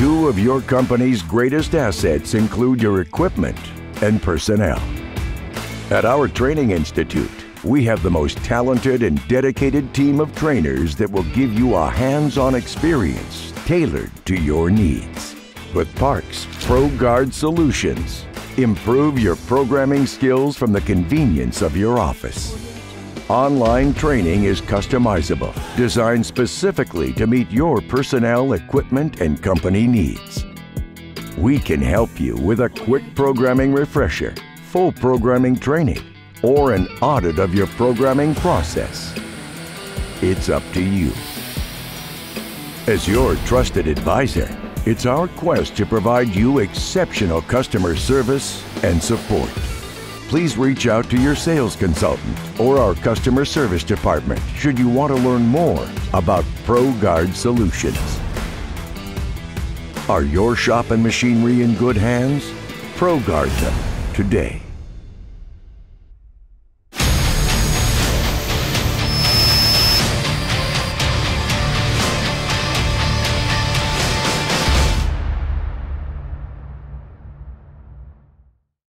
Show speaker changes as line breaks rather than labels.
Two of your company's greatest assets include your equipment and personnel. At our training institute, we have the most talented and dedicated team of trainers that will give you a hands-on experience tailored to your needs. With Park's ProGUARD solutions, improve your programming skills from the convenience of your office. Online training is customizable, designed specifically to meet your personnel, equipment, and company needs. We can help you with a quick programming refresher, full programming training, or an audit of your programming process. It's up to you. As your trusted advisor, it's our quest to provide you exceptional customer service and support. Please reach out to your sales consultant or our customer service department should you want to learn more about ProGUARD solutions. Are your shop and machinery in good hands? ProGUARD them today.